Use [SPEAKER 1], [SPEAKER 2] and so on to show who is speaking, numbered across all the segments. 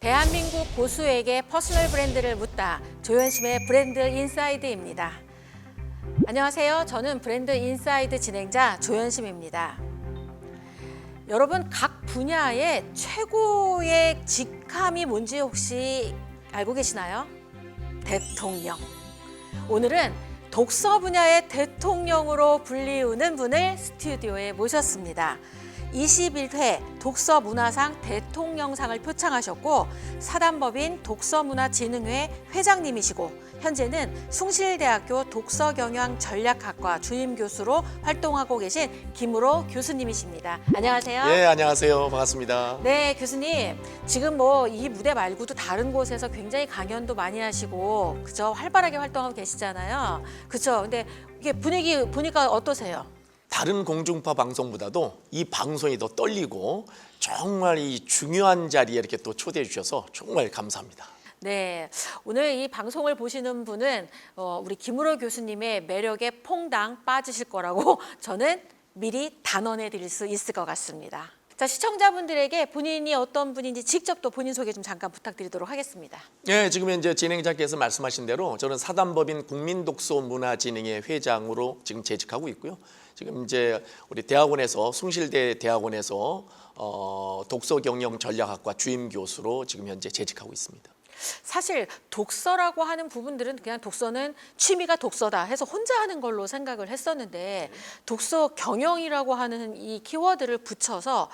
[SPEAKER 1] 대한민국 고수에게 퍼스널 브랜드를 묻다. 조현심의 브랜드 인사이드입니다. 안녕하세요. 저는 브랜드 인사이드 진행자 조현심입니다. 여러분, 각 분야의 최고의 직함이 뭔지 혹시 알고 계시나요? 대통령. 오늘은 독서 분야의 대통령으로 불리우는 분을 스튜디오에 모셨습니다. 21회 독서문화상 대통령상을 표창하셨고 사단법인 독서문화진흥회 회장님이시고 현재는 숭실대학교 독서경영전략학과 주임교수로 활동하고 계신 김우로 교수님이십니다. 안녕하세요.
[SPEAKER 2] 네, 안녕하세요. 반갑습니다.
[SPEAKER 1] 네, 교수님. 지금 이 무대 말고도 다른 곳에서 굉장히 강연도 많이 하시고 그죠? 활발하게 활동하고 계시잖아요. 그렇죠? 근데 이게 분위기 보니까 어떠세요?
[SPEAKER 2] 다른 공중파 방송보다도 이 방송이 더 떨리고 정말 이 중요한 자리에 이렇게 또 초대해 주셔서 정말 감사합니다.
[SPEAKER 1] 네, 오늘 이 방송을 보시는 분은 우리 김우로 교수님의 매력에 퐁당 빠지실 거라고 저는 미리 단언해 드릴 수 있을 것 같습니다. 자, 시청자분들에게 본인이 어떤 분인지 직접 또 본인 소개 좀 잠깐 부탁드리도록 하겠습니다.
[SPEAKER 2] 네, 지금 이제 진행자께서 말씀하신 대로 저는 사단법인 국민독서문화진흥회 회장으로 지금 재직하고 있고요. 지금 이제 우리 대학원에서 숭실대 대학원에서 독서경영전략학과 주임 교수로 지금 현재 재직하고 있습니다.
[SPEAKER 1] 사실 독서라고 하는 부분들은 그냥 독서는 취미가 독서다 해서 혼자 하는 걸로 생각을 했었는데 독서 경영이라고 하는 이 키워드를 붙여서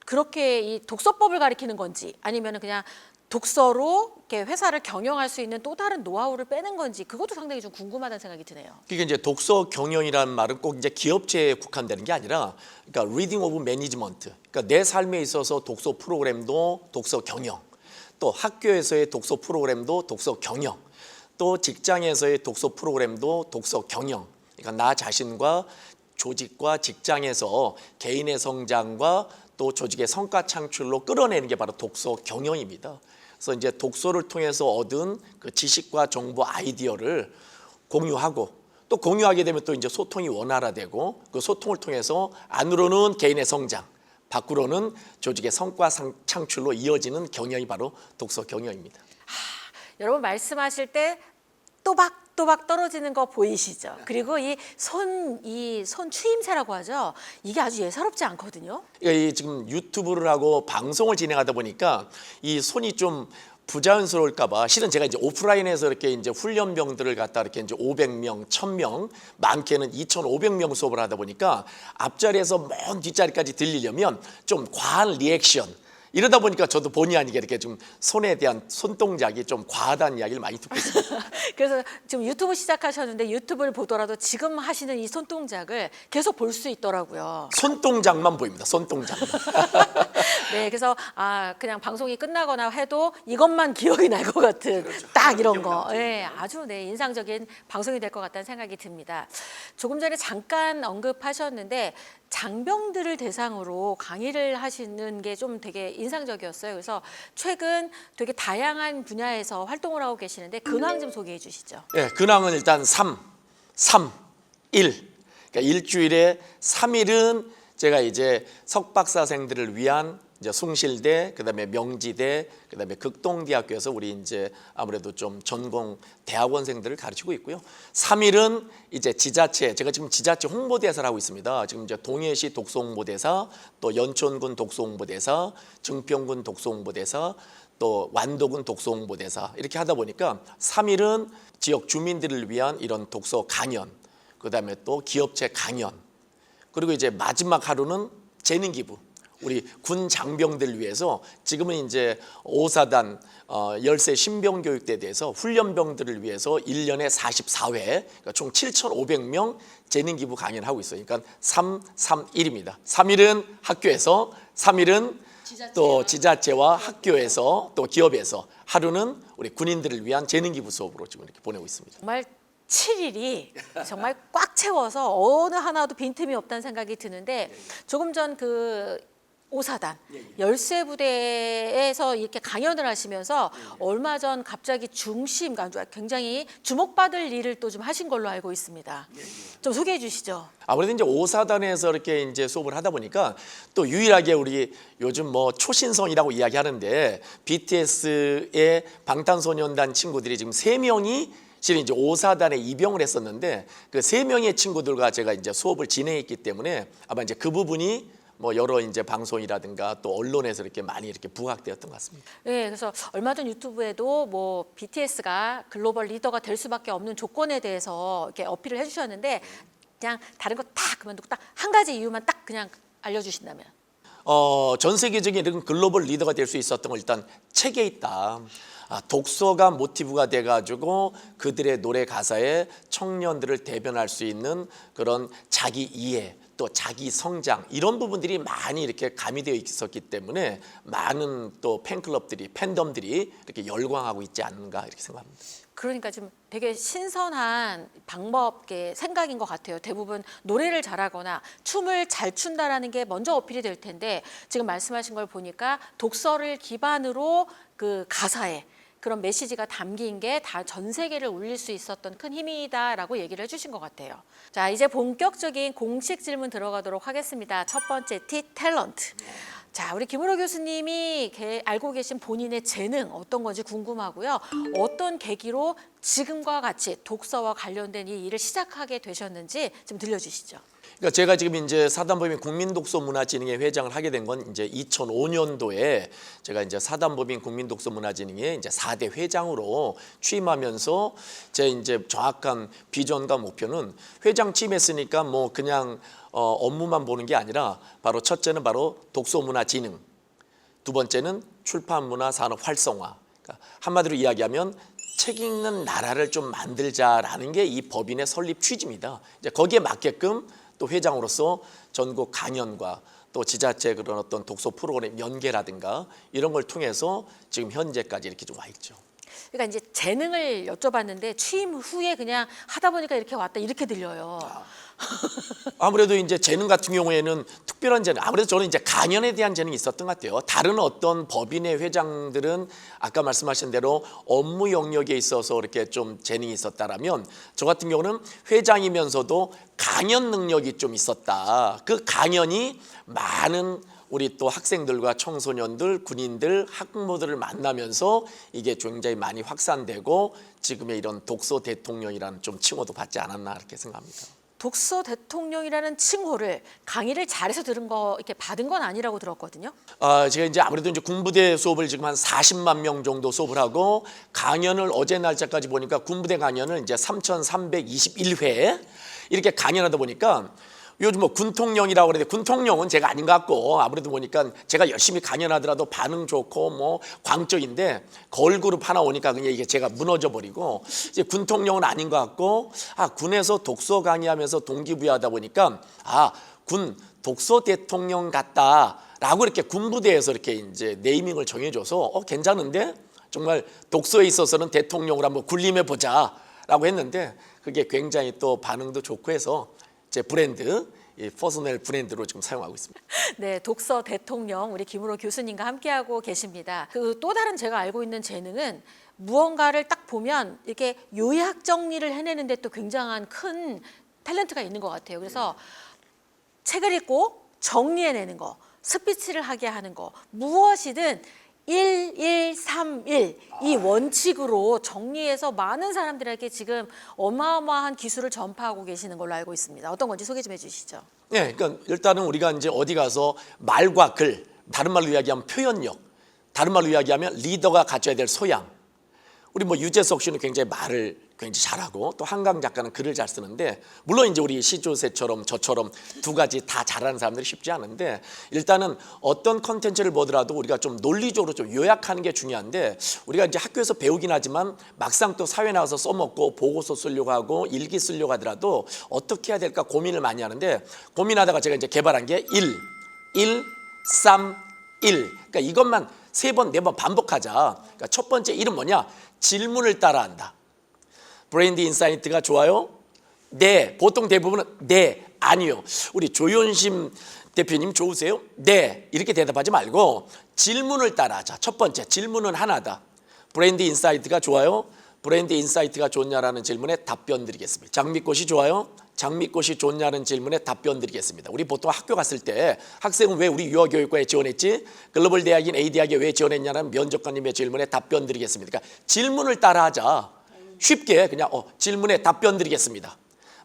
[SPEAKER 1] 그렇게 이 독서법을 가리키는 건지 아니면 그냥 독서로 이렇게 회사를 경영할 수 있는 또 다른 노하우를 빼는 건지 그것도 상당히 좀 궁금하다는 생각이 드네요.
[SPEAKER 2] 그게 이제 독서 경영이라는 말은 꼭 이제 기업체에 국한되는 게 아니라, 그러니까 리딩 오브 매니지먼트. 그러니까 내 삶에 있어서 독서 프로그램도 독서 경영, 또 학교에서의 독서 프로그램도 독서 경영, 또 직장에서의 독서 프로그램도 독서 경영. 그러니까 나 자신과 조직과 직장에서 개인의 성장과 또 조직의 성과 창출로 끌어내는 게 바로 독서 경영입니다. 그래서 이제 독서를 통해서 얻은 그 지식과 정보 아이디어를 공유하고 또 공유하게 되면 또 이제 소통이 원활화되고 그 소통을 통해서 안으로는 개인의 성장, 밖으로는 조직의 성과 창출로 이어지는 경영이 바로 독서 경영입니다.
[SPEAKER 1] 여러분 말씀하실 때 또박또박 떨어지는 거 보이시죠? 그리고 이 손 추임새라고 하죠. 이게 아주 예사롭지 않거든요.
[SPEAKER 2] 이 지금 유튜브를 하고 방송을 진행하다 보니까 이 손이 좀 부자연스러울까봐 실은 제가 이제 오프라인에서 이렇게 이제 훈련병들을 갖다 이렇게 이제 500명, 1000명, 많게는 2,500명 수업을 하다 보니까 앞자리에서 먼 뒷자리까지 들리려면 좀 과한 리액션. 이러다 보니까 저도 본의 아니게 이렇게 좀 손에 대한 손동작이 좀 과하다는 이야기를 많이 듣고 있습니다.
[SPEAKER 1] 그래서 지금 유튜브 시작하셨는데 유튜브를 보더라도 지금 하시는 이 손동작을 계속 볼 수 있더라고요.
[SPEAKER 2] 손동작만 보입니다. 손동작만.
[SPEAKER 1] 네, 그래서 그냥 방송이 끝나거나 해도 이것만 기억이 날 것 같은
[SPEAKER 2] 그렇죠.
[SPEAKER 1] 딱 이런 거. 네, 아주 인상적인 방송이 될 것 같다는 생각이 듭니다. 조금 전에 잠깐 언급하셨는데 장병들을 대상으로 강의를 하시는 게 좀 되게 인상적이었어요. 그래서 최근 되게 다양한 분야에서 활동을 하고 계시는데 근황 좀 소개해 주시죠.
[SPEAKER 2] 네, 근황은 일단 3, 1. 그러니까 일주일에 3일은 제가 이제 석박사생들을 위한 이제 숭실대, 그다음에 명지대, 그다음에 극동대학교에서 우리 이제 아무래도 좀 전공 대학원생들을 가르치고 있고요. 3일은 이제 지자체, 제가 지금 지자체 홍보대사를 하고 있습니다. 지금 이제 동해시 독서홍보대사, 또 연천군 독서홍보대사, 증평군 독서홍보대사, 또 완도군 독서홍보대사 이렇게 하다 보니까 3일은 지역 주민들을 위한 이런 독서 강연, 그다음에 또 기업체 강연, 그리고 이제 마지막 하루는 재능 기부. 우리 군 장병들을 위해서 지금은 이제 5사단 열세 신병교육대에 대해서 훈련병들을 위해서 1년에 44회, 그러니까 총 7,500명 재능 기부 강연을 하고 있어요. 그러니까 3, 3, 1입니다. 3일은 학교에서, 3일은 또 지자체와 학교에서 또 기업에서, 하루는 우리 군인들을 위한 재능 기부 수업으로 지금 이렇게 보내고 있습니다.
[SPEAKER 1] 정말 7일이 정말 꽉 채워서 어느 하나도 빈틈이 없다는 생각이 드는데 조금 전 오사단 열세 부대에서 이렇게 강연을 하시면서 얼마 전 갑자기 중심, 그러니까 굉장히 주목받을 일을 또 좀 하신 걸로 알고 있습니다. 좀 소개해 주시죠.
[SPEAKER 2] 아무래도 이제 오사단에서 이렇게 이제 수업을 하다 보니까 또 유일하게 우리 요즘 뭐 초신성이라고 이야기하는데 BTS의 방탄소년단 친구들이 지금 3명이 실은 이제 오사단에 입영을 했었는데 그 3명의 친구들과 제가 이제 수업을 진행했기 때문에 아마 이제 그 부분이 뭐 여러 이제 방송이라든가 또 언론에서 이렇게 많이 이렇게 부각되었던 것 같습니다.
[SPEAKER 1] 네, 그래서 얼마 전 유튜브에도 뭐 BTS가 글로벌 리더가 될 수밖에 없는 조건에 대해서 이렇게 어필을 해주셨는데 그냥 다른 거 다 그만두고 딱 한 가지 이유만 딱 그냥 알려주신다면.
[SPEAKER 2] 전 세계적인 이런 글로벌 리더가 될 수 있었던 건 일단 책에 있다. 독서가 모티브가 돼가지고 그들의 노래 가사에 청년들을 대변할 수 있는 그런 자기 이해 또 자기 성장 이런 부분들이 많이 이렇게 가미되어 있었기 때문에 많은 또 팬클럽들이 팬덤들이 이렇게 열광하고 있지 않는가 이렇게 생각합니다.
[SPEAKER 1] 그러니까 좀 되게 신선한 방법, 생각인 것 같아요. 대부분 노래를 잘하거나 춤을 잘 춘다라는 게 먼저 어필이 될 텐데 지금 말씀하신 걸 보니까 독서를 기반으로 그 가사에 그런 메시지가 담긴 게 다 전 세계를 울릴 수 있었던 큰 힘이다라고 얘기를 해주신 것 같아요. 자, 이제 본격적인 공식 질문 들어가도록 하겠습니다. 첫 번째 T 탤런트. 자, 우리 김은호 교수님이 알고 계신 본인의 재능 어떤 건지 궁금하고요. 어떤 계기로 지금과 같이 독서와 관련된 이 일을 시작하게 되셨는지 좀 들려주시죠.
[SPEAKER 2] 그러니까 제가 지금 이제 사단법인 국민독서문화진흥회 회장을 하게 된 건 이제 2005년도에 제가 이제 사단법인 국민독서문화진흥회 이제 4대 회장으로 취임하면서 제 이제 정확한 비전과 목표는 회장 취임했으니까 뭐 그냥 업무만 보는 게 아니라 바로 첫째는 바로 독서문화진흥, 두 번째는 출판문화 산업 활성화. 그러니까 한마디로 이야기하면 책 읽는 나라를 좀 만들자라는 게 이 법인의 설립 취지입니다. 이제 거기에 맞게끔 또 회장으로서 전국 강연과 또 지자체 그런 어떤 독서 프로그램 연계라든가 이런 걸 통해서 지금 현재까지 이렇게 좀 와 있죠.
[SPEAKER 1] 그러니까 이제 재능을 여쭤봤는데 취임 후에 그냥 하다 보니까 이렇게 왔다 이렇게 들려요.
[SPEAKER 2] 아무래도 이제 재능 같은 경우에는 특별한 재능, 아무래도 저는 이제 강연에 대한 재능이 있었던 것 같아요. 다른 어떤 법인의 회장들은 아까 말씀하신 대로 업무 영역에 있어서 이렇게 좀 재능이 있었다라면 저 같은 경우는 회장이면서도 강연 능력이 좀 있었다. 그 강연이 많은 우리 또 학생들과 청소년들, 군인들, 학부모들을 만나면서 이게 굉장히 많이 확산되고 지금의 이런 독서 대통령이라는 좀 칭호도 받지 않았나 이렇게 생각합니다.
[SPEAKER 1] 독서 대통령이라는 칭호를 강의를 잘해서 들은 거 이렇게 받은 건 아니라고 들었거든요.
[SPEAKER 2] 제가 이제 아무래도 이제 군부대 수업을 지금 한 40만 명 정도 수업을 하고 강연을 어제 날짜까지 보니까 군부대 강연을 이제 3,321회 이렇게 강연하다 보니까 요즘 뭐 군통령이라고 그러는데 군통령은 제가 아닌 것 같고 아무래도 보니까 제가 열심히 강연하더라도 반응 좋고 뭐 광적인데 걸그룹 하나 오니까 그냥 이게 제가 무너져 버리고 이제 군통령은 아닌 것 같고 군에서 독서 강의하면서 동기부여하다 보니까 군 독서 대통령 같다라고 이렇게 군부대에서 이렇게 이제 네이밍을 정해줘서 괜찮은데 정말 독서에 있어서는 대통령을 한번 군림해 보자라고 했는데 그게 굉장히 또 반응도 좋고 해서 제 브랜드, 이 퍼스널 브랜드로 지금 사용하고 있습니다.
[SPEAKER 1] 네, 독서 대통령 우리 김은호 교수님과 함께하고 계십니다. 그 또 다른 제가 알고 있는 재능은 무언가를 딱 보면 이렇게 요약 정리를 해내는데 또 굉장한 큰 탤런트가 있는 것 같아요. 그래서 책을 읽고 정리해내는 거, 스피치를 하게 하는 거, 무엇이든 1131 이 원칙으로 정리해서 많은 사람들에게 지금 어마어마한 기술을 전파하고 계시는 걸로 알고 있습니다. 어떤 건지 소개 좀 해주시죠.
[SPEAKER 2] 네, 그러니까 일단은 우리가 이제 어디 가서 말과 글, 다른 말로 이야기하면 표현력, 다른 말로 이야기하면 리더가 갖춰야 될 소양. 우리 뭐 유재석 씨는 굉장히 말을 굉장히 잘하고 또 한강 작가는 글을 잘 쓰는데 물론 이제 우리 시조새처럼 저처럼 두 가지 다 잘하는 사람들이 쉽지 않은데 일단은 어떤 컨텐츠를 보더라도 우리가 좀 논리적으로 좀 요약하는 게 중요한데 우리가 이제 학교에서 배우긴 하지만 막상 또 사회 나가서 써먹고 보고서 쓰려고 하고 일기 쓰려고 하더라도 어떻게 해야 될까 고민을 많이 하는데 고민하다가 제가 이제 개발한 게 1, 3, 1 그러니까 이것만 3번, 4번 반복하자. 그러니까 첫 번째 1은 뭐냐? 질문을 따라한다. 브랜드 인사이트가 좋아요? 네. 보통 대부분은 네, 아니요. 우리 조윤심 대표님 좋으세요? 네. 이렇게 대답하지 말고 질문을 따라하자. 첫 번째 질문은 하나다. 브랜드 인사이트가 좋아요? 브랜드 인사이트가 좋냐라는 질문에 답변 드리겠습니다. 장미꽃이 좋아요? 장미꽃이 좋냐는 질문에 답변 드리겠습니다. 우리 보통 학교 갔을 때 학생은 왜 우리 유아교육과에 지원했지? 글로벌 대학인 A대학에 왜 지원했냐는 면접관님의 질문에 답변 드리겠습니다. 그러니까 질문을 따라하자. 쉽게 그냥 질문에 답변 드리겠습니다.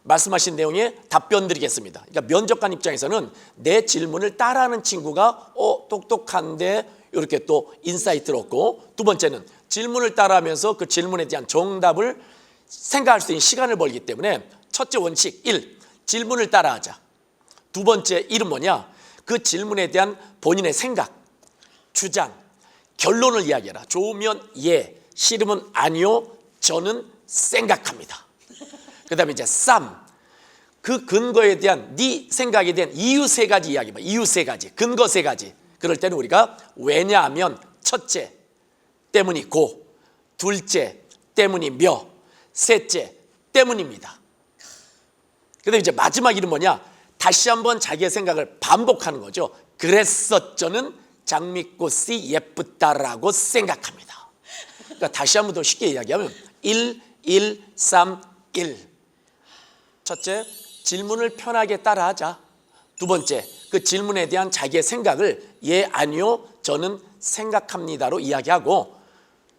[SPEAKER 2] 말씀하신 내용에 답변 드리겠습니다. 그러니까 면접관 입장에서는 내 질문을 따라하는 친구가 똑똑한데 이렇게 또 인사이트를 얻고, 두 번째는 질문을 따라하면서 그 질문에 대한 정답을 생각할 수 있는 시간을 벌기 때문에 첫째 원칙 1. 질문을 따라하자. 두 번째 1은 뭐냐? 그 질문에 대한 본인의 생각, 주장, 결론을 이야기해라. 좋으면 예, 싫으면 아니요, 저는 생각합니다. 그 다음에 이제 3. 그 근거에 대한 네 생각에 대한 이유 3가지 이야기해봐. 이유 3가지, 근거 3가지. 그럴 때는 우리가 왜냐하면 첫째 때문이고, 둘째 때문이며, 셋째 때문입니다. 그 다음에 이제 마지막 일은 뭐냐? 다시 한번 자기의 생각을 반복하는 거죠. 그래서 저는 장미꽃이 예쁘다라고 생각합니다. 그러니까 다시 한번 더 쉽게 이야기하면 1, 1, 3, 1. 첫째, 질문을 편하게 따라하자. 두 번째, 그 질문에 대한 자기의 생각을 예, 아니요, 저는 생각합니다로 이야기하고,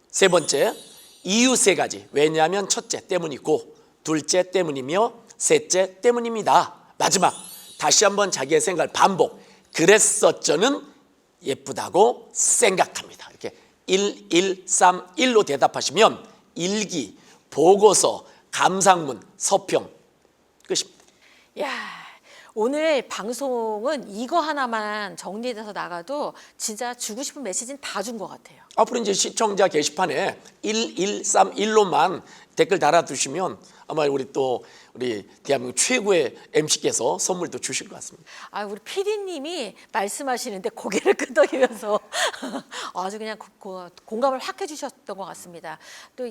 [SPEAKER 2] 세 번째, 이유 3가지. 왜냐하면 첫째 때문이고, 둘째 때문이며, 셋째 때문입니다. 마지막, 다시 한번 자기의 생각을 반복. 그래서 저는 예쁘다고 생각합니다. 이렇게 1, 1, 3, 1로 대답하시면 일기, 보고서, 감상문, 서평 끝입니다.
[SPEAKER 1] 야, 오늘 방송은 이거 하나만 정리돼서 나가도 진짜 주고 싶은 메시지는 다 준 것 같아요.
[SPEAKER 2] 앞으로 이제 시청자 게시판에 1131로만 댓글 달아두시면 아마 우리 대한민국 최고의 MC께서 선물도 주실 것 같습니다.
[SPEAKER 1] 아, 우리 PD님이 말씀하시는데 고개를 끄덕이면서 아주 그냥 공감을 확 해주셨던 것 같습니다. 또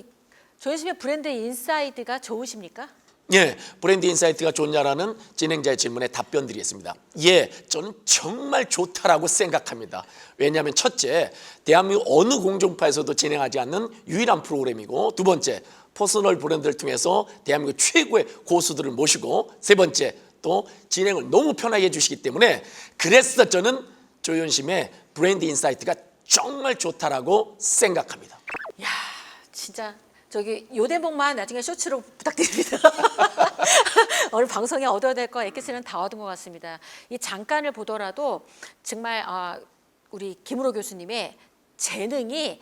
[SPEAKER 1] 조현심의 브랜드 인사이드가 좋으십니까?
[SPEAKER 2] 예, 브랜드 인사이트가 좋냐라는 진행자의 질문에 답변 드리겠습니다. 예, 저는 정말 좋다라고 생각합니다. 왜냐하면 첫째, 대한민국 어느 공중파에서도 진행하지 않는 유일한 프로그램이고, 두 번째, 퍼스널 브랜드를 통해서 대한민국 최고의 고수들을 모시고, 세 번째, 또 진행을 너무 편하게 해주시기 때문에 그래서 저는 조현심의 브랜드 인사이트가 정말 좋다라고 생각합니다.
[SPEAKER 1] 야, 진짜 저기 요 대목만 나중에 쇼츠로 부탁드립니다. 오늘 방송에 얻어야 될 거 엑기스는 다 얻은 것 같습니다. 이 잠깐을 보더라도 정말 우리 김우로 교수님의 재능이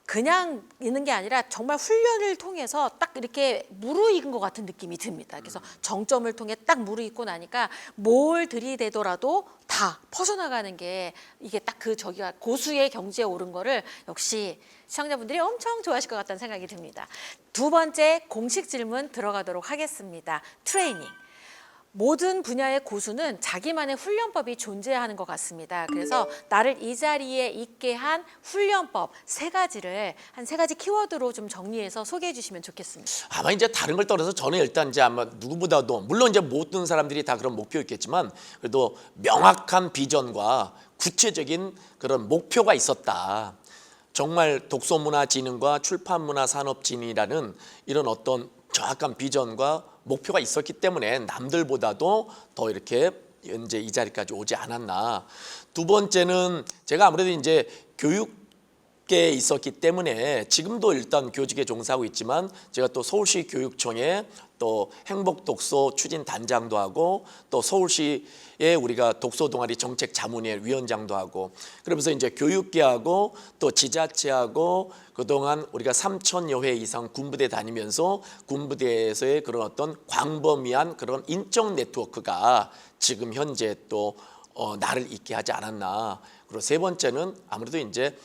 [SPEAKER 1] 그냥 있는 게 아니라 정말 훈련을 통해서 딱 이렇게 무르익은 것 같은 느낌이 듭니다. 그래서 정점을 통해 딱 무르익고 나니까 뭘 들이대더라도 다 퍼져나가는 게 이게 딱 그 저기가 고수의 경지에 오른 거를 역시 시청자분들이 엄청 좋아하실 것 같다는 생각이 듭니다. 두 번째 공식 질문 들어가도록 하겠습니다. 트레이닝. 모든 분야의 고수는 자기만의 훈련법이 존재하는 것 같습니다. 그래서 나를 이 자리에 있게 한 훈련법 3가지를 한 3가지 키워드로 좀 정리해서 소개해 주시면 좋겠습니다.
[SPEAKER 2] 아마 이제 다른 걸 떠나서 저는 일단 이제 아마 누구보다도 물론 이제 모든 사람들이 다 그런 목표 있겠지만 그래도 명확한 비전과 구체적인 그런 목표가 있었다. 정말 독서문화진흥과 출판문화산업진이라는 이런 어떤 정확한 비전과 목표가 있었기 때문에 남들보다도 더 이렇게 현재 이 자리까지 오지 않았나. 두 번째는 제가 아무래도 이제 교육계에 있었기 때문에 지금도 일단 교직에 종사하고 있지만 제가 또 서울시 교육청에 또 행복독서 추진 단장도 하고 또 서울시에 우리가 독서 동아리 정책 자문회 위원장도 하고 그러면서 이제 교육계하고 또 지자체하고 그동안 우리가 3,000여 회 이상 군부대 다니면서 군부대에서의 그런 어떤 광범위한 그런 인적 네트워크가 지금 현재 또 나를 있게 하지 않았나. 그리고 세 번째는 아무래도 이제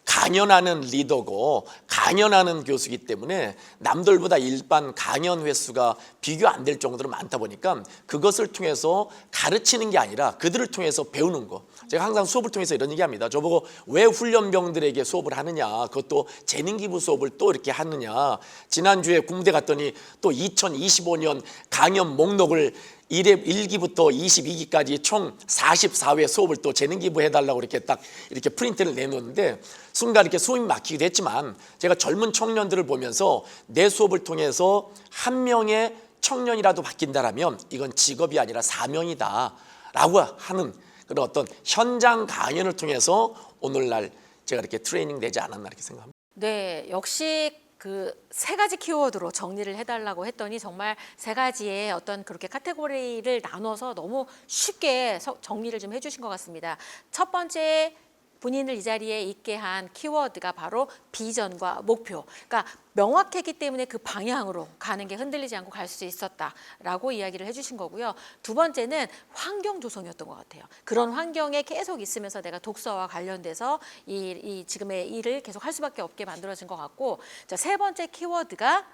[SPEAKER 2] 강연하는 리더고 강연하는 교수이기 때문에 남들보다 일반 강연 횟수가 비교 안 될 정도로 많다 보니까 그것을 통해서 가르치는 게 아니라 그들을 통해서 배우는 거. 제가 항상 수업을 통해서 이런 얘기합니다. 저보고 왜 훈련병들에게 수업을 하느냐, 그것도 재능기부 수업을 또 이렇게 하느냐. 지난주에 군대 갔더니 또 2025년 강연 목록을 1기부터 22기까지 총 44회 수업을 또 재능 기부해달라고 이렇게 딱 이렇게 프린트를 내놓는데 순간 이렇게 숨이 막히기도 했지만 제가 젊은 청년들을 보면서 내 수업을 통해서 한 명의 청년이라도 바뀐다라면 이건 직업이 아니라 사명이다 라고 하는 그런 어떤 현장 강연을 통해서 오늘날 제가 이렇게 트레이닝 되지 않았나 이렇게 생각합니다.
[SPEAKER 1] 네, 역시 그 세 가지 키워드로 정리를 해달라고 했더니 정말 세 가지의 어떤 그렇게 카테고리를 나눠서 너무 쉽게 정리를 좀 해주신 것 같습니다. 첫 번째 본인을 이 자리에 있게 한 키워드가 바로 비전과 목표. 그러니까 명확했기 때문에 그 방향으로 가는 게 흔들리지 않고 갈 수 있었다라고 이야기를 해주신 거고요. 두 번째는 환경 조성이었던 것 같아요. 그런 환경에 계속 있으면서 내가 독서와 관련돼서 이 지금의 일을 계속 할 수밖에 없게 만들어진 것 같고, 자, 세 번째 키워드가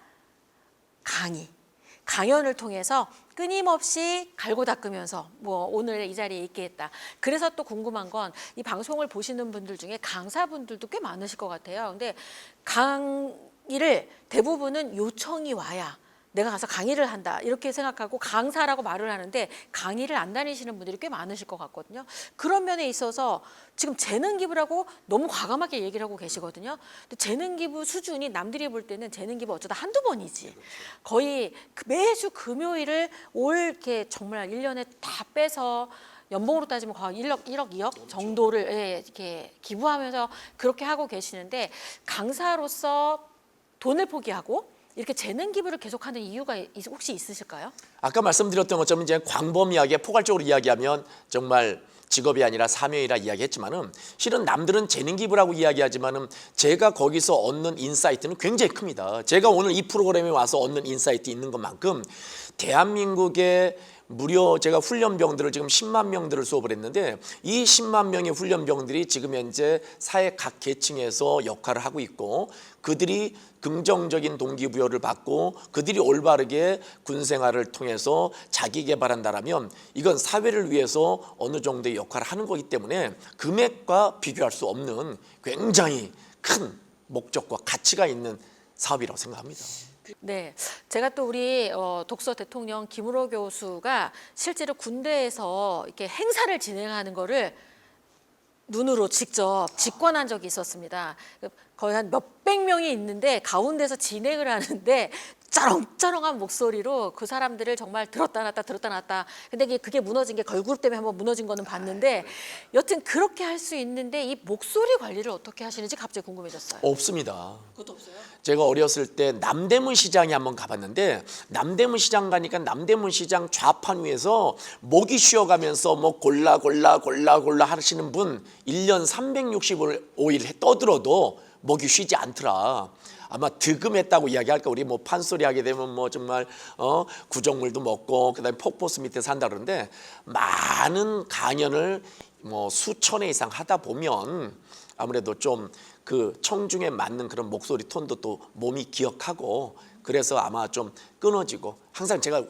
[SPEAKER 1] 강연을 통해서 끊임없이 갈고 닦으면서 뭐 오늘 이 자리에 있게 했다. 그래서 또 궁금한 건 이 방송을 보시는 분들 중에 강사분들도 꽤 많으실 것 같아요. 근데 강의를 대부분은 요청이 와야 내가 가서 강의를 한다 이렇게 생각하고 강사라고 말을 하는데 강의를 안 다니시는 분들이 꽤 많으실 것 같거든요. 그런 면에 있어서 지금 재능 기부라고 너무 과감하게 얘기를 하고 계시거든요. 근데 재능 기부 수준이 남들이 볼 때는 재능 기부 어쩌다 한두 번이지. 거의 매주 금요일을 올 이렇게 정말 1년에 다 빼서 연봉으로 따지면 거의 1억 2억 정도를 이렇게 기부하면서 그렇게 하고 계시는데 강사로서 돈을 포기하고 이렇게 재능 기부를 계속하는 이유가 혹시 있으실까요?
[SPEAKER 2] 아까 말씀드렸던 것처럼 이제 광범위하게 포괄적으로 이야기하면 정말 직업이 아니라 사명이라 이야기했지만은 실은 남들은 재능 기부라고 이야기하지만은 제가 거기서 얻는 인사이트는 굉장히 큽니다. 제가 오늘 이 프로그램에 와서 얻는 인사이트 있는 것만큼 대한민국의 무려 제가 훈련병들을 지금 10만 명들을 수업을 했는데 이 10만 명의 훈련병들이 지금 현재 사회 각 계층에서 역할을 하고 있고 그들이 긍정적인 동기부여를 받고 그들이 올바르게 군생활을 통해서 자기 개발한다라면 이건 사회를 위해서 어느 정도의 역할을 하는 거기 때문에 금액과 비교할 수 없는 굉장히 큰 목적과 가치가 있는 사업이라고 생각합니다.
[SPEAKER 1] 네, 제가 또 우리 독서 대통령 김우로 교수가 실제로 군대에서 이렇게 행사를 진행하는 거를 눈으로 직접 직관한 적이 있었습니다. 거의 한 몇백 명이 있는데 가운데서 진행을 하는데 짜렁짜렁한 목소리로 그 사람들을 정말 들었다 놨다 들었다 놨다. 근데 그게 무너진 게 걸그룹 때문에 한번 무너진 거는 봤는데 여튼 그렇게 할 수 있는데 이 목소리 관리를 어떻게 하시는지 갑자기 궁금해졌어요.
[SPEAKER 2] 없습니다.
[SPEAKER 1] 그것도 없어요?
[SPEAKER 2] 제가 어렸을 때 남대문 시장에 한번 가봤는데 남대문 시장 가니까 남대문 시장 좌판 위에서 목이 쉬어가면서 뭐 골라 하시는 분 1년 365일 떠들어도 목이 쉬지 않더라. 아마 득음했다고 이야기할까. 우리 뭐 판소리 하게 되면 뭐 정말 구정물도 먹고 그다음에 폭포수 밑에 산다 그러는데 많은 강연을 뭐 수천 회 이상 하다 보면 아무래도 좀 그 청중에 맞는 그런 목소리 톤도 또 몸이 기억하고 그래서 아마 좀 끊어지고 항상 제가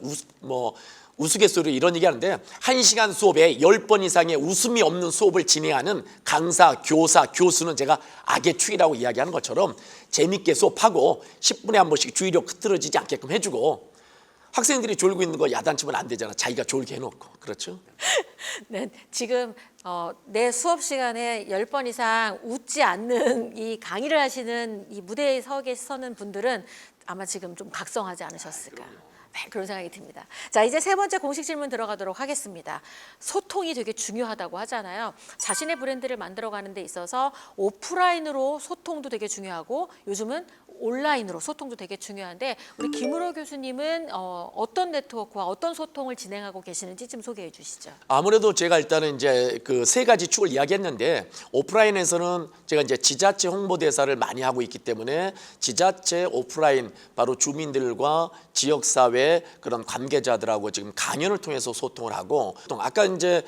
[SPEAKER 2] 우스갯소리로 이런 얘기하는데 1시간 수업에 10번 이상의 웃음이 없는 수업을 진행하는 강사, 교사, 교수는 제가 악의 축이라고 이야기하는 것처럼 재밌게 수업하고 10분에 한 번씩 주의력 흐트러지지 않게끔 해주고 학생들이 졸고 있는 거 야단치면 안 되잖아. 자기가 졸게 해놓고. 그렇죠?
[SPEAKER 1] 네, 지금 내 수업 시간에 10번 이상 웃지 않는 이 강의를 하시는 이 무대에 서는 분들은 아마 지금 좀 각성하지 않으셨을까. 네, 그런 생각이 듭니다. 자, 이제 세 번째 공식 질문 들어가도록 하겠습니다. 소통이 되게 중요하다고 하잖아요. 자신의 브랜드를 만들어가는 데 있어서 오프라인으로 소통도 되게 중요하고 요즘은 온라인으로 소통도 되게 중요한데 우리 김우로 교수님은 어떤 네트워크와 어떤 소통을 진행하고 계시는지 좀 소개해 주시죠.
[SPEAKER 2] 아무래도 제가 일단은 이제 그 세 가지 축을 이야기했는데 오프라인에서는 제가 이제 지자체 홍보대사를 많이 하고 있기 때문에 지자체 오프라인 바로 주민들과 지역사회 그런 관계자들하고 지금 강연을 통해서 소통을 하고 아까 이제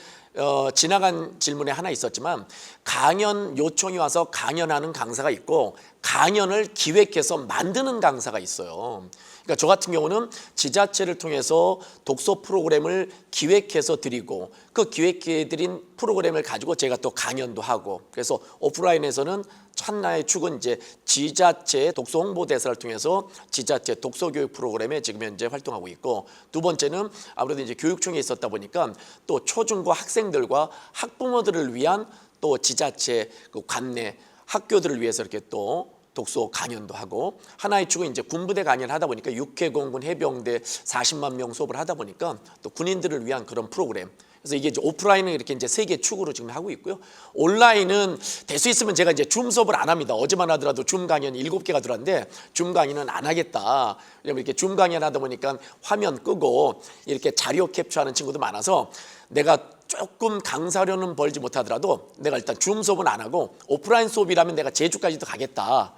[SPEAKER 2] 지나간 질문에 하나 있었지만 강연 요청이 와서 강연하는 강사가 있고 강연을 기획해서 만드는 강사가 있어요. 그러니까 저 같은 경우는 지자체를 통해서 독서 프로그램을 기획해서 드리고 그 기획해드린 프로그램을 가지고 제가 또 강연도 하고 그래서 오프라인에서는 하나의 축은 이제 지자체 독서 홍보대사를 통해서 지자체 독서 교육 프로그램에 지금 현재 활동하고 있고 두 번째는 아무래도 이제 교육청에 있었다 보니까 또 초중고 학생들과 학부모들을 위한 또 지자체 그 관내 학교들을 위해서 이렇게 또 독서 강연도 하고 하나의 축은 이제 군부대 강연을 하다 보니까 육해공군 해병대 40만 명 수업을 하다 보니까 또 군인들을 위한 그런 프로그램 그래서 이게 이제 오프라인은 이렇게 이제 세 개 축으로 지금 하고 있고요. 온라인은 될 수 있으면 제가 이제 줌 수업을 안 합니다. 어제만 하더라도 줌 강연이 7개가 들어왔는데 줌 강의는 안 하겠다. 왜냐면 이렇게 줌 강연 하다 보니까 화면 끄고 이렇게 자료 캡처하는 친구도 많아서 내가 조금 강사료는 벌지 못하더라도 내가 일단 줌 수업은 안 하고 오프라인 수업이라면 내가 제주까지도 가겠다.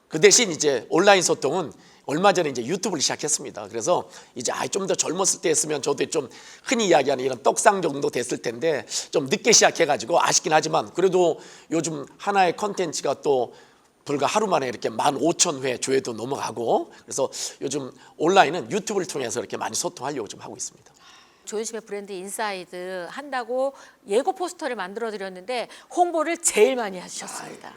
[SPEAKER 2] 그 대신 이제 온라인 소통은 얼마 전에 이제 유튜브를 시작했습니다. 그래서 이제 좀 더 젊었을 때 했으면 저도 좀 흔히 이야기하는 이런 떡상 정도 됐을 텐데 좀 늦게 시작해가지고 아쉽긴 하지만 그래도 요즘 하나의 컨텐츠가 또 불과 하루 만에 이렇게 15,000회 조회도 넘어가고 그래서 요즘 온라인은 유튜브를 통해서 이렇게 많이 소통하려고 좀 하고 있습니다.
[SPEAKER 1] 조윤심의 브랜드 인사이드 한다고 예고 포스터를 만들어 드렸는데 홍보를 제일 많이 하셨습니다.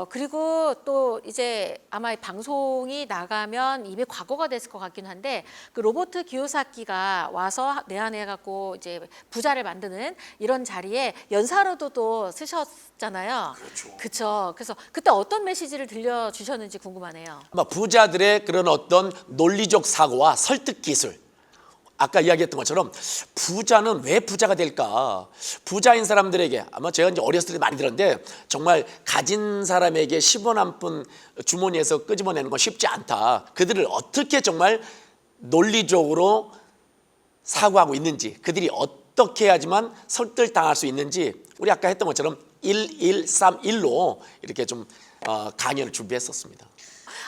[SPEAKER 1] 그리고 또 이제 아마 이 방송이 나가면 이미 과거가 됐을 것 같긴 한데 그 로버트 기요사키가 와서 내한해 갖고 이제 부자를 만드는 이런 자리에 연사로도 또 쓰셨잖아요. 그렇죠. 그래서 그때 어떤 메시지를 들려주셨는지 궁금하네요.
[SPEAKER 2] 아마 부자들의 그런 어떤 논리적 사고와 설득 기술 아까 이야기했던 것처럼 부자는 왜 부자가 될까? 부자인 사람들에게 아마 제가 이제 어렸을 때 많이 들었는데 정말 가진 사람에게 10원 한 푼 주머니에서 끄집어내는 건 쉽지 않다. 그들을 어떻게 정말 논리적으로 사고하고 있는지 그들이 어떻게 해야지만 설득당할 수 있는지 우리 아까 했던 것처럼 1131로 이렇게 좀 강연을 준비했었습니다.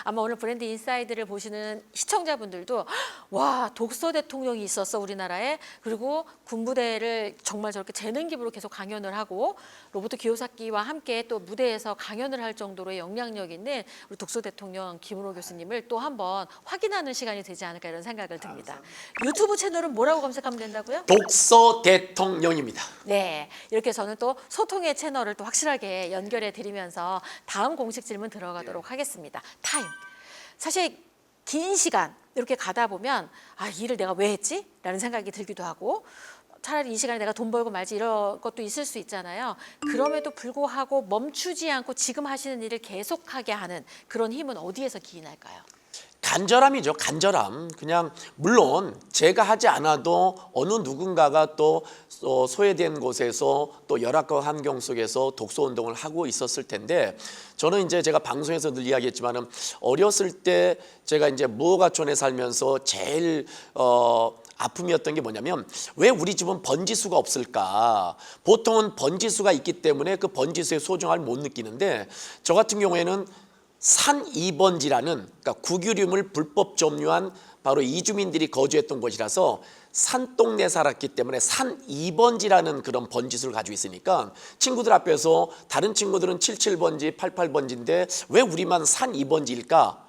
[SPEAKER 1] 아마 오늘 브랜드 인사이드를 보시는 시청자분들도 와 독서 대통령이 있었어 우리나라에 그리고 군부대를 정말 저렇게 재능 기부로 계속 강연을 하고 로버트 기요사키와 함께 또 무대에서 강연을 할 정도로의 영향력 있는 우리 독서 대통령 김은호 교수님을 또 한번 확인하는 시간이 되지 않을까 이런 생각을 듭니다. 유튜브 채널은 뭐라고 검색하면 된다고요?
[SPEAKER 2] 독서 대통령입니다.
[SPEAKER 1] 네, 이렇게 저는 또 소통의 채널을 또 확실하게 연결해 드리면서 다음 공식 질문 들어가도록 하겠습니다. 타임. 사실 긴 시간 이렇게 가다 보면 이 일을 내가 왜 했지? 라는 생각이 들기도 하고 차라리 이 시간에 내가 돈 벌고 말지 이런 것도 있을 수 있잖아요. 그럼에도 불구하고 멈추지 않고 지금 하시는 일을 계속하게 하는 그런 힘은 어디에서 기인할까요?
[SPEAKER 2] 간절함이죠. 간절함. 그냥 물론 제가 하지 않아도 어느 누군가가 또 소외된 곳에서 또 열악한 환경 속에서 독서 운동을 하고 있었을 텐데 저는 이제 제가 방송에서 늘 이야기했지만은 어렸을 때 제가 이제 무허가촌에 살면서 제일 아픔이었던 게 뭐냐면 왜 우리 집은 번지수가 없을까? 보통은 번지수가 있기 때문에 그 번지수의 소중함을 못 느끼는데 저 같은 경우에는 산이번지라는 그러니까 국유림을 불법 점유한 바로 이주민들이 거주했던 곳이라서 산동네 살았기 때문에 산이번지라는 그런 번지수를 가지고 있으니까 친구들 앞에서 다른 친구들은 77번지, 88번지인데 왜 우리만 산이번지일까?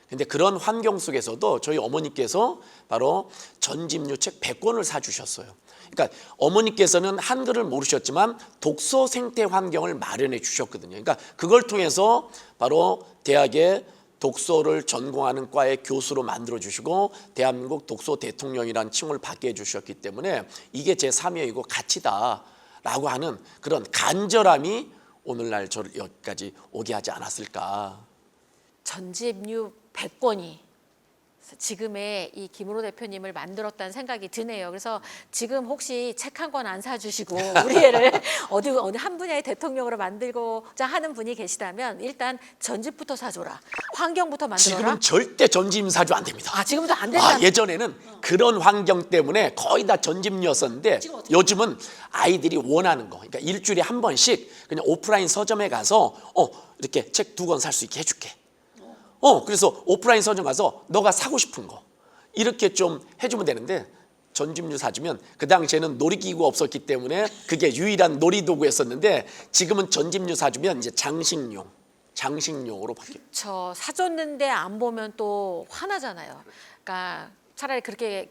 [SPEAKER 2] 근데 그런 환경 속에서도 저희 어머니께서 바로 전집류 책 100권을 사주셨어요. 그러니까 어머니께서는 한글을 모르셨지만 독서 생태 환경을 마련해 주셨거든요. 그러니까 그걸 통해서 바로 대학에 독서를 전공하는 과의 교수로 만들어 주시고 대한민국 독서 대통령이라는 칭호를 받게 해 주셨기 때문에 이게 제 사명이고 가치다라고 하는 그런 간절함이 오늘날 저를 여기까지 오게 하지 않았을까.
[SPEAKER 1] 전집류 100권이 지금의 이 김은호 대표님을 만들었다는 생각이 드네요. 그래서 지금 혹시 책 한 권 안 사주시고 우리 애를 어느 한 분야의 대통령으로 만들고자 하는 분이 계시다면 일단 전집부터 사줘라. 환경부터 만들어라.
[SPEAKER 2] 지금은 절대 전집 사주 안 됩니다.
[SPEAKER 1] 지금도 안 된다.
[SPEAKER 2] 예전에는 그런 환경 때문에 거의 다 전집류였었는데 요즘은 아이들이 원하는 거. 그러니까 일주일에 한 번씩 그냥 오프라인 서점에 가서 이렇게 책 2권 살 수 있게 해줄게. 그래서 오프라인 서점 가서 너가 사고 싶은 거 이렇게 좀 해주면 되는데 전집류 사주면 그 당시에는 놀이기구가 없었기 때문에 그게 유일한 놀이도구였었는데 지금은 전집류 사주면 이제 장식용으로 바뀌어요.
[SPEAKER 1] 저 사줬는데 안 보면 또 화나잖아요. 그러니까 차라리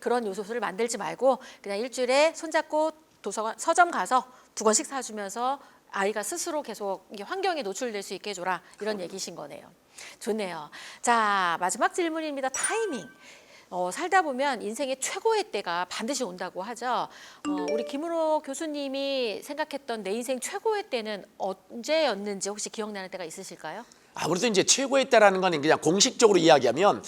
[SPEAKER 1] 그런 요소수를 만들지 말고 그냥 일주일에 손잡고 도서관 서점 가서 2권씩 사주면서 아이가 스스로 계속 이게 환경에 노출될 수 있게 해줘라, 이런 얘기신 거네요. 좋네요. 자, 마지막 질문입니다. 타이밍. 살다 보면 인생의 최고의 때가 반드시 온다고 하죠. 우리 김은호 교수님이 생각했던 내 인생 최고의 때는 언제였는지 혹시 기억나는 때가 있으실까요?
[SPEAKER 2] 아무래도 이제 최고의 때라는 건 그냥 공식적으로 이야기하면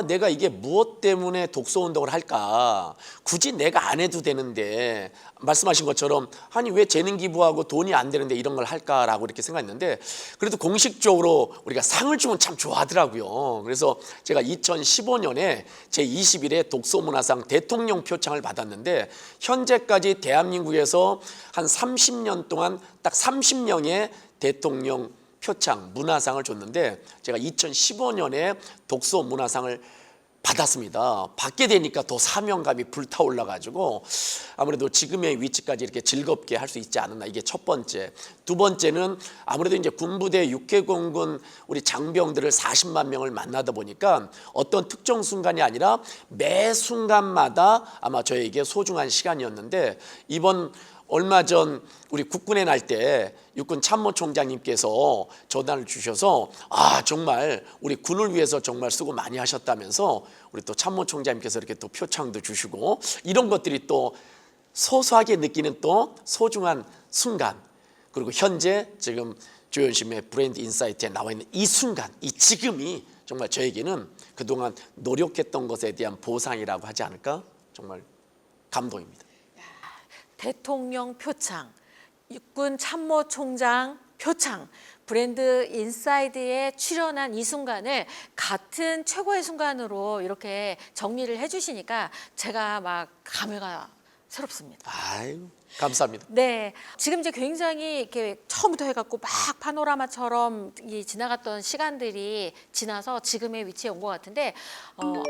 [SPEAKER 2] 내가 이게 무엇 때문에 독서 운동을 할까? 굳이 내가 안 해도 되는데 말씀하신 것처럼 아니 왜 재능 기부하고 돈이 안 되는데 이런 걸 할까라고 이렇게 생각했는데 그래도 공식적으로 우리가 상을 주면 참 좋아하더라고요. 그래서 제가 2015년에 제21회 독서문화상 대통령 표창을 받았는데 현재까지 대한민국에서 한 30년 동안 딱 30명의 대통령 표창, 문화상을 줬는데 제가 2015년에 독서 문화상을 받았습니다. 받게 되니까 더 사명감이 불타올라 가지고 아무래도 지금의 위치까지 이렇게 즐겁게 할 수 있지 않았나, 이게 첫 번째. 두 번째는 아무래도 이제 군부대 육해공군 우리 장병들을 40만 명을 만나다 보니까 어떤 특정 순간이 아니라 매 순간마다 아마 저에게 소중한 시간이었는데 이번 얼마 전 우리 국군의 날 때 육군 참모총장님께서 전화를 주셔서 정말 우리 군을 위해서 정말 수고 많이 하셨다면서 우리 또 참모총장님께서 이렇게 또 표창도 주시고 이런 것들이 또 소소하게 느끼는 또 소중한 순간, 그리고 현재 지금 조현심의 브랜드 인사이트에 나와 있는 이 순간, 이 지금이 정말 저에게는 그동안 노력했던 것에 대한 보상이라고 하지 않을까, 정말 감동입니다.
[SPEAKER 1] 대통령 표창, 육군 참모총장 표창, 브랜드 인사이드에 출연한 이 순간을 같은 최고의 순간으로 이렇게 정리를 해주시니까 제가 막 감회가 새롭습니다.
[SPEAKER 2] 아유, 감사합니다.
[SPEAKER 1] 네, 지금 이제 굉장히 이렇게 처음부터 해갖고 막 파노라마처럼 지나갔던 시간들이 지나서 지금의 위치에 온 것 같은데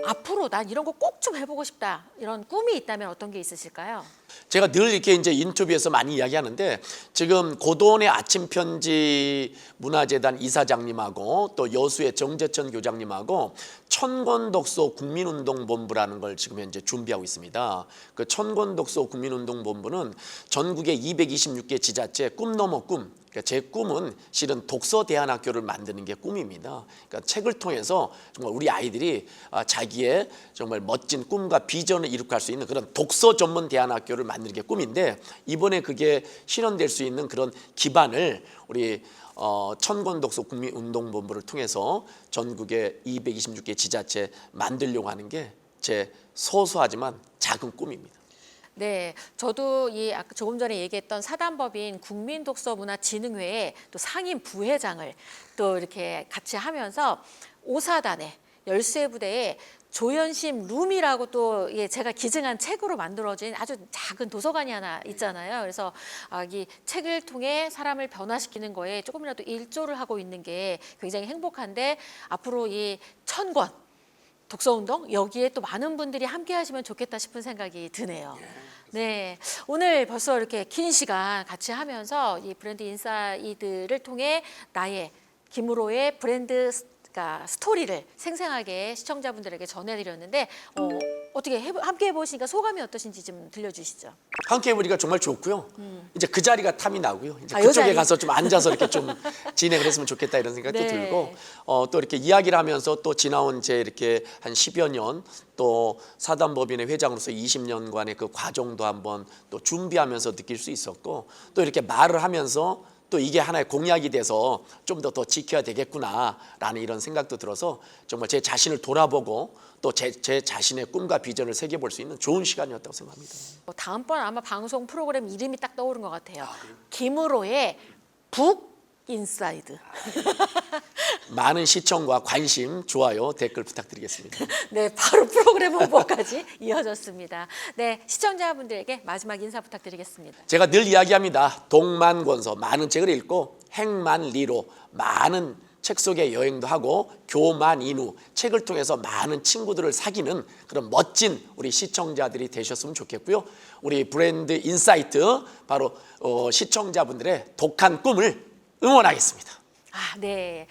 [SPEAKER 1] 앞으로 난 이런 거 꼭 좀 해보고 싶다, 이런 꿈이 있다면 어떤 게 있으실까요?
[SPEAKER 2] 제가 늘 이렇게 이제 인터뷰에서 많이 이야기하는데 지금 고도원의 아침 편지 문화재단 이사장님하고 또 여수의 정재천 교장님하고 천권독서 국민운동본부라는 걸 지금 현재 준비하고 있습니다. 그 천권독서 국민운동본부는 전국의 226개 지자체 꿈 넘어 꿈, 그러니까 제 꿈은 실은 독서 대안학교를 만드는 게 꿈입니다. 그러니까 책을 통해서 정말 우리 아이들이 자기의 정말 멋진 꿈과 비전을 이룩할 수 있는 그런 독서 전문 대안학교를 만드는 게 꿈인데 이번에 그게 실현될 수 있는 그런 기반을 우리 천권독서 국민운동본부를 통해서 전국의 226개 지자체 만들려고 하는 게 제 소소하지만 작은 꿈입니다.
[SPEAKER 1] 네, 저도 아까 조금 전에 얘기했던 사단법인 국민독서문화진흥회의 또 상임 부회장을 또 이렇게 같이 하면서 5사단의 열쇠부대에 조현심 룸이라고 또 제가 기증한 책으로 만들어진 아주 작은 도서관이 하나 있잖아요. 그래서 이 책을 통해 사람을 변화시키는 거에 조금이라도 일조를 하고 있는 게 굉장히 행복한데 앞으로 이 천권 독서운동 여기에 또 많은 분들이 함께 하시면 좋겠다 싶은 생각이 드네요. 네, 오늘 벌써 이렇게 긴 시간 같이 하면서 이 브랜드 인사이드를 통해 나의 김으로의 브랜드 스토리를 생생하게 시청자분들에게 전해드렸는데 어떻게 함께 해보시니까 소감이 어떠신지 좀 들려주시죠.
[SPEAKER 2] 함께 해보니까 정말 좋고요. 이제 그 자리가 탐이 나고요. 이제
[SPEAKER 1] 요
[SPEAKER 2] 그쪽에
[SPEAKER 1] 자리.
[SPEAKER 2] 가서 좀 앉아서 이렇게 좀 진행을 했으면 좋겠다 이런 생각도
[SPEAKER 1] 네.
[SPEAKER 2] 들고 또 이렇게 이야기를 하면서 또 지나온 제 이렇게 한 10여 년 또 사단법인의 회장으로서 20년간의 그 과정도 한번 또 준비하면서 느낄 수 있었고 또 이렇게 말을 하면서 또 이게 하나의 공약이 돼서 좀 더 지켜야 되겠구나라는 이런 생각도 들어서 정말 제 자신을 돌아보고 또 제 자신의 꿈과 비전을 새겨볼 수 있는 좋은 시간이었다고 생각합니다.
[SPEAKER 1] 다음번 아마 방송 프로그램 이름이 딱 떠오른 것 같아요. 김으로의 북 인사이드.
[SPEAKER 2] 많은 시청과 관심, 좋아요, 댓글 부탁드리겠습니다.
[SPEAKER 1] 네, 바로 프로그램 홍보까지 이어졌습니다. 네, 시청자분들에게 마지막 인사 부탁드리겠습니다.
[SPEAKER 2] 제가 늘 이야기합니다. 동만권서 많은 책을 읽고 행만리로 많은 책 속에 여행도 하고 교만 인후 책을 통해서 많은 친구들을 사귀는 그런 멋진 우리 시청자들이 되셨으면 좋겠고요. 우리 브랜드 인사이트 바로 시청자분들의 독한 꿈을 응원하겠습니다.
[SPEAKER 1] 아, 네.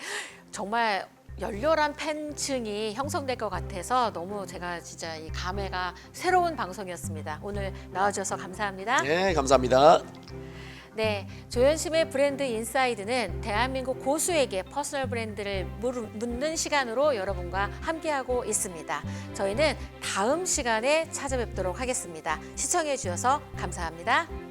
[SPEAKER 1] 정말 열렬한 팬층이 형성될 것 같아서 너무 제가 진짜 이 감회가 새로운 방송이었습니다. 오늘 나와주셔서 감사합니다.
[SPEAKER 2] 네, 감사합니다.
[SPEAKER 1] 네, 조현심의 브랜드 인사이드는 대한민국 고수에게 퍼스널 브랜드를 묻는 시간으로 여러분과 함께하고 있습니다. 저희는 다음 시간에 찾아뵙도록 하겠습니다. 시청해 주셔서 감사합니다.